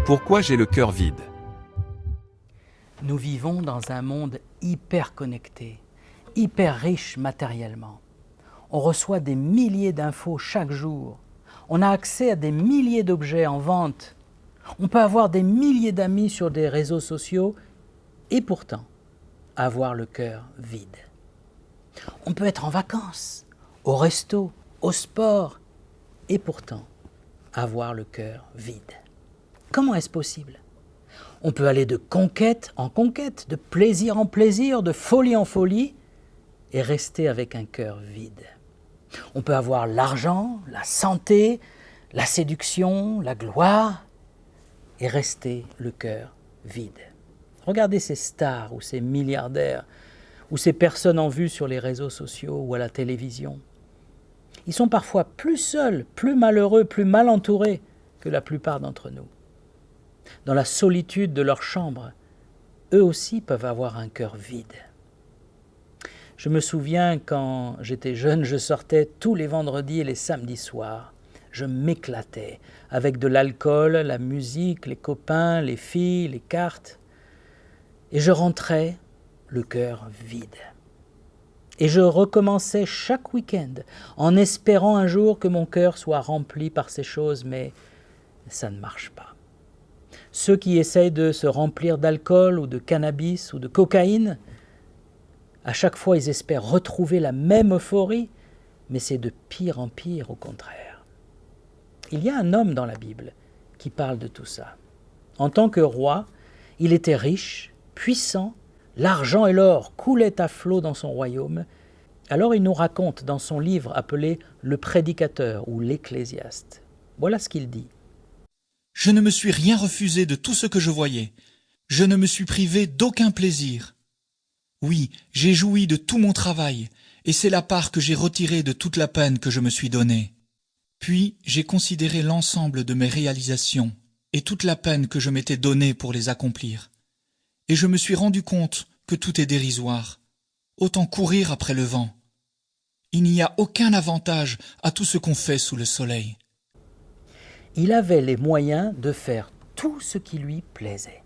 Pourquoi j'ai le cœur vide? Nous vivons dans un monde hyper connecté, hyper riche matériellement. On reçoit des milliers d'infos chaque jour. On a accès à des milliers d'objets en vente. On peut avoir des milliers d'amis sur des réseaux sociaux et pourtant avoir le cœur vide. On peut être en vacances, au resto, au sport et pourtant avoir le cœur vide. Comment est-ce possible? On peut aller de conquête en conquête, de plaisir en plaisir, de folie en folie et rester avec un cœur vide. On peut avoir l'argent, la santé, la séduction, la gloire et rester le cœur vide. Regardez ces stars ou ces milliardaires ou ces personnes en vue sur les réseaux sociaux ou à la télévision. Ils sont parfois plus seuls, plus malheureux, plus mal entourés que la plupart d'entre nous. Dans la solitude de leur chambre, eux aussi peuvent avoir un cœur vide. Je me souviens quand j'étais jeune, je sortais tous les vendredis et les samedis soirs. Je m'éclatais avec de l'alcool, la musique, les copains, les filles, les cartes. Et je rentrais le cœur vide. Et je recommençais chaque week-end en espérant un jour que mon cœur soit rempli par ces choses, mais ça ne marche pas. Ceux qui essayent de se remplir d'alcool ou de cannabis ou de cocaïne, à chaque fois ils espèrent retrouver la même euphorie, mais c'est de pire en pire au contraire. Il y a un homme dans la Bible qui parle de tout ça. En tant que roi, il était riche, puissant, l'argent et l'or coulaient à flot dans son royaume. Alors il nous raconte dans son livre appelé « Le Prédicateur » ou « l'Ecclésiaste ». Voilà ce qu'il dit. Je ne me suis rien refusé de tout ce que je voyais. Je ne me suis privé d'aucun plaisir. Oui, j'ai joui de tout mon travail, et c'est la part que j'ai retirée de toute la peine que je me suis donnée. Puis j'ai considéré l'ensemble de mes réalisations et toute la peine que je m'étais donnée pour les accomplir. Et je me suis rendu compte que tout est dérisoire. Autant courir après le vent. Il n'y a aucun avantage à tout ce qu'on fait sous le soleil. Il avait les moyens de faire tout ce qui lui plaisait.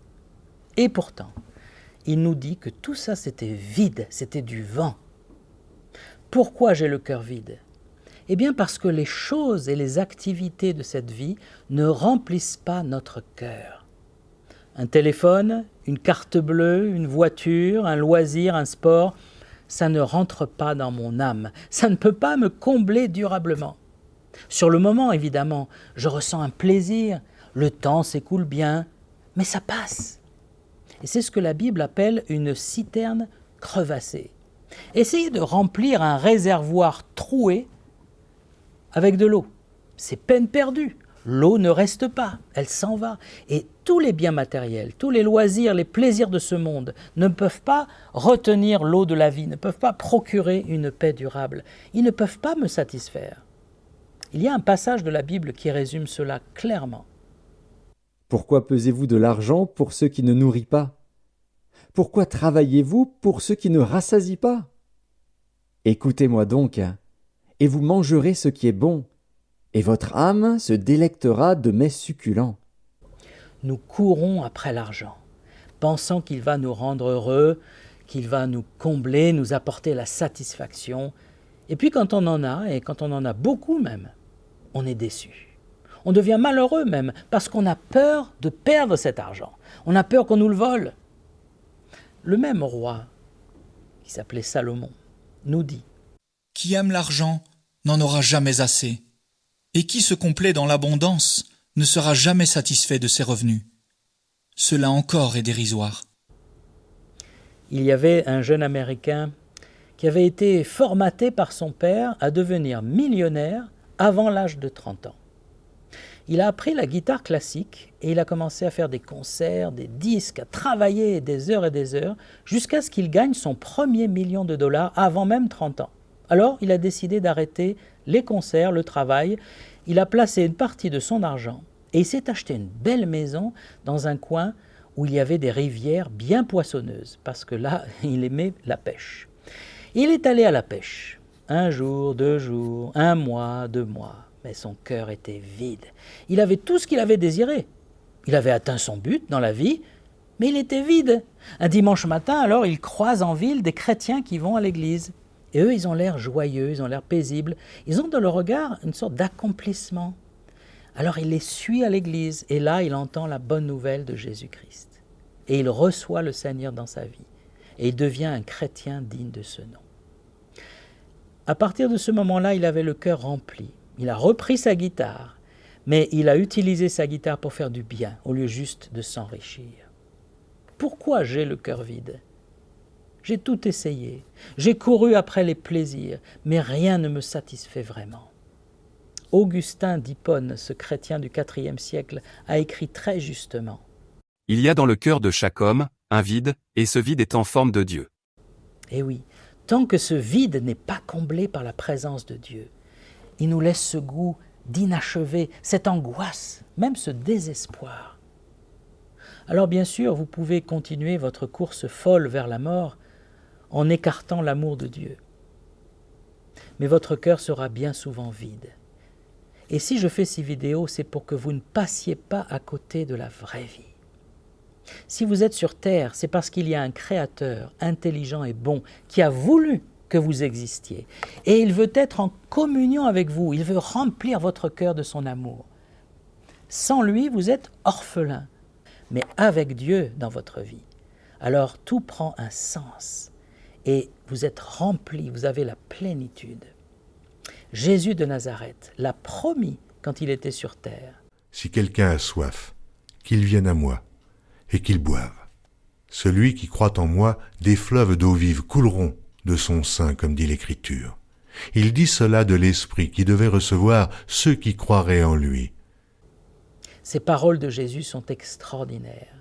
Et pourtant, il nous dit que tout ça c'était vide, c'était du vent. Pourquoi j'ai le cœur vide? Eh bien parce que les choses et les activités de cette vie ne remplissent pas notre cœur. Un téléphone, une carte bleue, une voiture, un loisir, un sport, ça ne rentre pas dans mon âme. Ça ne peut pas me combler durablement. Sur le moment, évidemment, je ressens un plaisir, le temps s'écoule bien, mais ça passe. Et c'est ce que la Bible appelle une citerne crevassée. Essayez de remplir un réservoir troué avec de l'eau. C'est peine perdue. L'eau ne reste pas, elle s'en va. Et tous les biens matériels, tous les loisirs, les plaisirs de ce monde ne peuvent pas retenir l'eau de la vie, ne peuvent pas procurer une paix durable. Ils ne peuvent pas me satisfaire. Il y a un passage de la Bible qui résume cela clairement. Pourquoi pesez-vous de l'argent pour ceux qui ne nourrit pas? Pourquoi travaillez-vous pour ceux qui ne rassasient pas? Écoutez-moi donc, et vous mangerez ce qui est bon, et votre âme se délectera de mets succulents. Nous courons après l'argent, pensant qu'il va nous rendre heureux, qu'il va nous combler, nous apporter la satisfaction. Et puis quand on en a, et quand on en a beaucoup même, on est déçu. On devient malheureux même, parce qu'on a peur de perdre cet argent. On a peur qu'on nous le vole. Le même roi, qui s'appelait Salomon, nous dit « Qui aime l'argent n'en aura jamais assez, et qui se complaît dans l'abondance ne sera jamais satisfait de ses revenus. Cela encore est dérisoire. » Il y avait un jeune Américain qui avait été formaté par son père à devenir millionnaire avant l'âge de 30 ans. Il a appris la guitare classique et il a commencé à faire des concerts, des disques, à travailler des heures, jusqu'à ce qu'il gagne son premier million de dollars avant même 30 ans. Alors, il a décidé d'arrêter les concerts, le travail. Il a placé une partie de son argent et il s'est acheté une belle maison dans un coin où il y avait des rivières bien poissonneuses, parce que là, il aimait la pêche. Il est allé à la pêche. 1 jour, 2 jours, 1 mois, 2 mois. Mais son cœur était vide. Il avait tout ce qu'il avait désiré. Il avait atteint son but dans la vie, mais il était vide. Un dimanche matin, alors, il croise en ville des chrétiens qui vont à l'église. Et eux, ils ont l'air joyeux, ils ont l'air paisibles. Ils ont dans leur regard une sorte d'accomplissement. Alors il les suit à l'église, et là, il entend la bonne nouvelle de Jésus-Christ. Et il reçoit le Seigneur dans sa vie. Et il devient un chrétien digne de ce nom. À partir de ce moment-là, il avait le cœur rempli. Il a repris sa guitare, mais il a utilisé sa guitare pour faire du bien, au lieu juste de s'enrichir. Pourquoi j'ai le cœur vide ? J'ai tout essayé, j'ai couru après les plaisirs, mais rien ne me satisfait vraiment. Augustin d'Hippone, ce chrétien du IVe siècle, a écrit très justement. Il y a dans le cœur de chaque homme un vide, et ce vide est en forme de Dieu. Eh oui, tant que ce vide n'est pas comblé par la présence de Dieu, il nous laisse ce goût d'inachevé, cette angoisse, même ce désespoir. Alors bien sûr, vous pouvez continuer votre course folle vers la mort en écartant l'amour de Dieu. Mais votre cœur sera bien souvent vide. Et si je fais ces vidéos, c'est pour que vous ne passiez pas à côté de la vraie vie. Si vous êtes sur terre, c'est parce qu'il y a un Créateur intelligent et bon qui a voulu que vous existiez. Et il veut être en communion avec vous, il veut remplir votre cœur de son amour. Sans lui, vous êtes orphelin, mais avec Dieu dans votre vie. Alors tout prend un sens et vous êtes rempli, vous avez la plénitude. Jésus de Nazareth l'a promis quand il était sur terre. Si quelqu'un a soif, qu'il vienne à moi et qu'il boive. Celui qui croit en moi, des fleuves d'eau vive couleront de son sein, comme dit l'Écriture. Il dit cela de l'Esprit qui devait recevoir ceux qui croiraient en lui. Ces paroles de Jésus sont extraordinaires.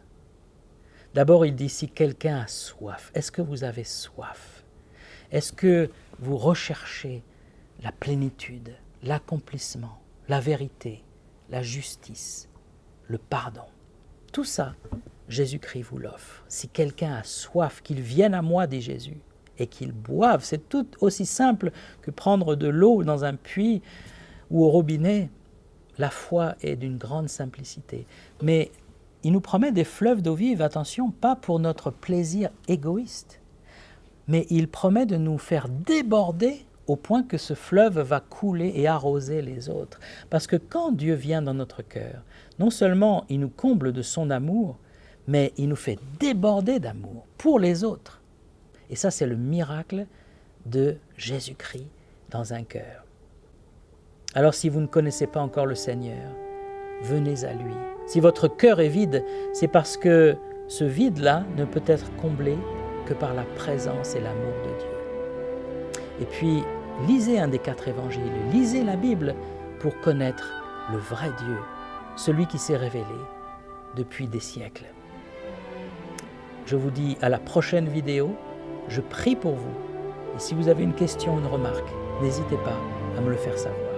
D'abord, il dit, si quelqu'un a soif, est-ce que vous avez soif? Est-ce que vous recherchez la plénitude, l'accomplissement, la vérité, la justice, le pardon? Tout ça, Jésus-Christ vous l'offre. Si quelqu'un a soif, qu'il vienne à moi, dit Jésus, et qu'il boive. C'est tout aussi simple que prendre de l'eau dans un puits ou au robinet. La foi est d'une grande simplicité. Mais il nous promet des fleuves d'eau vive, attention, pas pour notre plaisir égoïste, mais il promet de nous faire déborder au point que ce fleuve va couler et arroser les autres. Parce que quand Dieu vient dans notre cœur, non seulement il nous comble de son amour, mais il nous fait déborder d'amour pour les autres. Et ça, c'est le miracle de Jésus-Christ dans un cœur. Alors si vous ne connaissez pas encore le Seigneur, venez à lui. Si votre cœur est vide, c'est parce que ce vide-là ne peut être comblé que par la présence et l'amour de Dieu. Et puis, lisez un des 4 évangiles, lisez la Bible pour connaître le vrai Dieu, celui qui s'est révélé depuis des siècles. Je vous dis à la prochaine vidéo, je prie pour vous. Et si vous avez une question ou une remarque, n'hésitez pas à me le faire savoir.